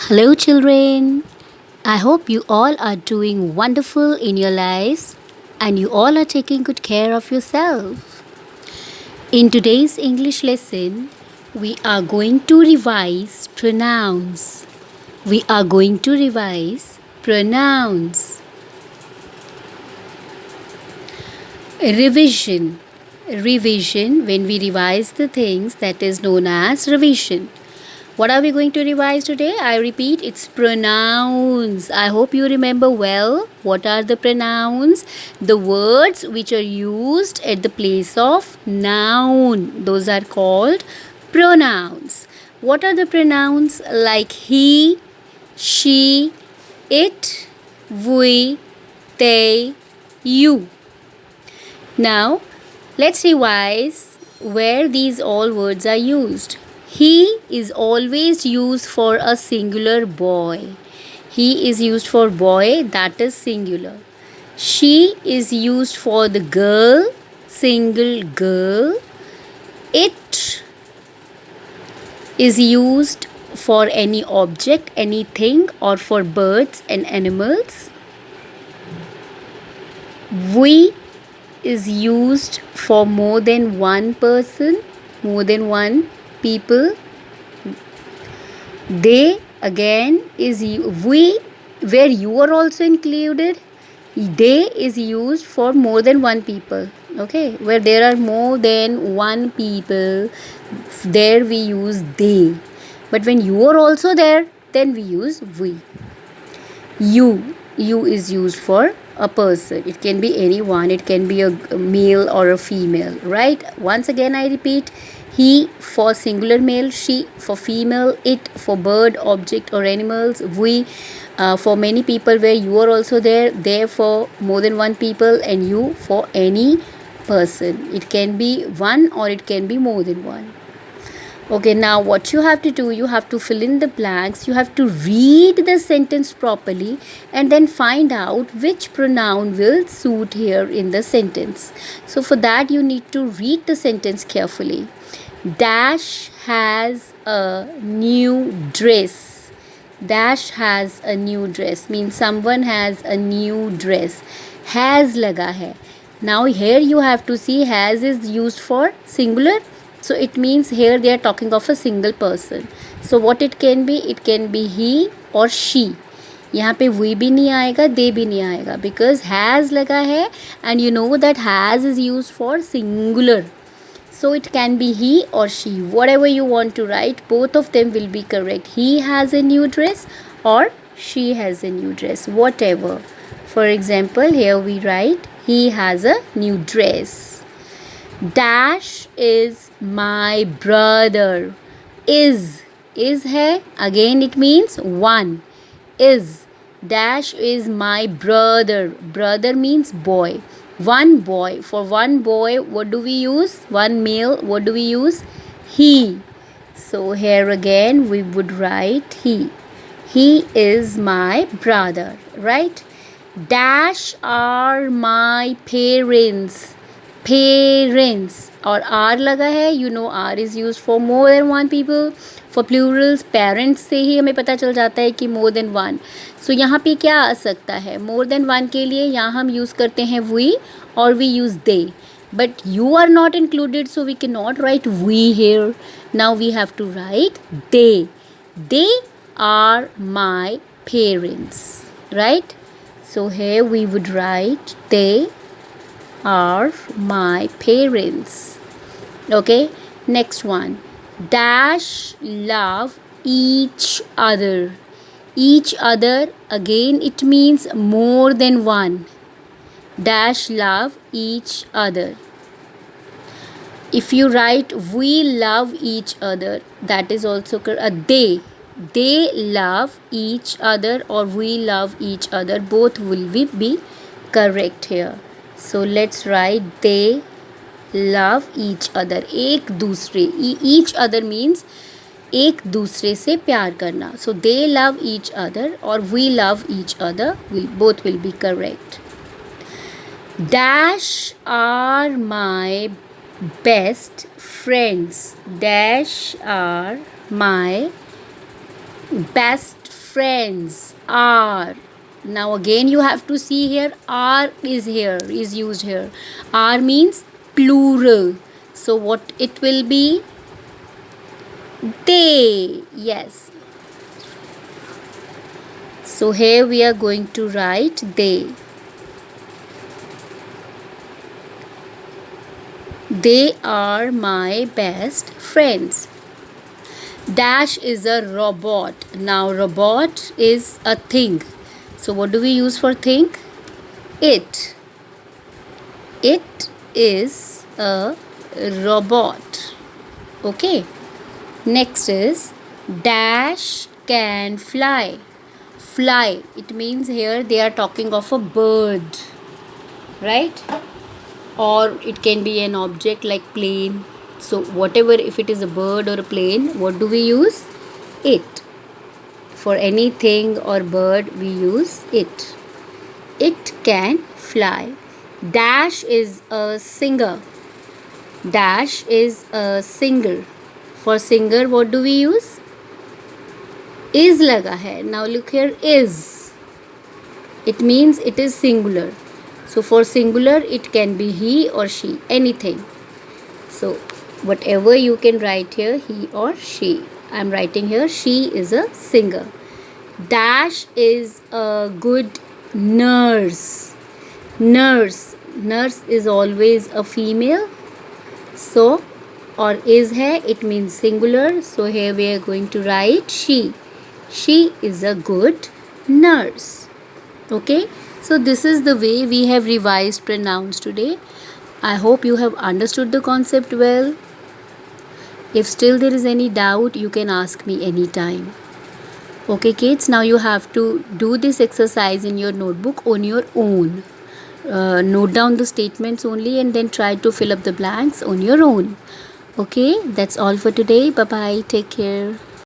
Hello, children. I hope you all are doing wonderful in your lives and you all are taking good care of yourself. In today's English lesson, we are going to revise pronouns. We are going to revise pronouns. Revision. Revision, when we revise the things, that is known as revision. What are we going to revise today? I repeat, it's pronouns. I hope you remember well. What are the pronouns? The words which are used at the place of noun. Those are called pronouns. What are the pronouns? Like he, she, it, we, they, you. Now, let's revise where these all words are used. He is always used for a singular boy. He is used for boy, that is singular. She is used for the girl, single girl. It is used for any object, anything, or for birds and animals. We is used for more than one person, more than one people. They again is we, where you are also included. They is used for more than one people. Okay, where there are more than one people, there we use they. But when you are also there, then we use we. You is used for a person. It can be anyone. It can be a male or a female, right? Once again I repeat, he for singular male, she for female, it for bird, object or animals, we for many people where you are also there for more than one people, and you for any person. It can be one or it can be more than one. Okay, now what you have to do, you have to fill in the blanks, you have to read the sentence properly and then find out which pronoun will suit here in the sentence. So for that you need to read the sentence carefully. Dash has a new dress. Dash has a new dress means someone has a new dress. Has laga hai. Now here you have to see has is used for singular. So it means here they are talking of a single person. So what it can be? It can be he or she. यहाँ पे we भी नहीं आएगा, they भी नहीं आएगा, because has लगा है and you know that has is used for singular. So it can be he or she. Whatever you want to write, both of them will be correct. He has a new dress or she has a new dress, whatever. For example, here we write he has a new dress. Dash is my brother. Is है, again it means one. Is. Dash is my brother. Brother means boy. One boy. For one boy, what do we use? One male, what do we use? He. So here again we would write he. He is my brother, right? Dash are my parents. Parents और R लगा है, you know R is used for more than one people. For plurals, parents से ही हमें पता चल जाता है कि more than one. So यहाँ पे क्या आ सकता है? More than one के लिए यहाँ हम use करते हैं we और we use they. But you are not included, so we cannot write we here. Now we have to write they. They are my parents, right? So here we would write they are my parents. Okay, next one. Dash love each other. Each other, again it means more than one. Dash love each other. If you write we love each other, that is also correct. They love each other or we love each other, both will be correct here. So let's write they love each other. एक दूसरे, each other means एक दूसरे से प्यार करना. So they love each other or we love each other, both will be correct. Dash are my best friends. Dash are my best friends are. Now again you have to see here, are is used here. Are means plural. So what it will be? They. Yes. So here we are going to write they. They are my best friends. Dash is a robot. Now robot is a thing. So what do we use for thing? It. It is a robot. Okay. Next is dash can fly. Fly. It means here they are talking of a bird. Right? Or it can be an object like plane. So whatever, if it is a bird or a plane, what do we use? It. For anything or bird we use it. It can fly. Dash is a singer. Dash is a singer. For singer what do we use? Is laga hai. Now look here, is. It means it is singular. So for singular it can be he or she, anything. So whatever you can write here, he or she. I am writing here she is a singer. Dash is a good nurse. Nurse. Nurse is always a female. So or is hai, it means singular. So here we are going to write she. She is a good nurse. Okay. So this is the way we have revised pronouns today. I hope you have understood the concept well. If still there is any doubt, you can ask me anytime. Okay kids, now you have to do this exercise in your notebook on your own. Note down the statements only and then try to fill up the blanks on your own. Okay, that's all for today. Bye bye. Take care.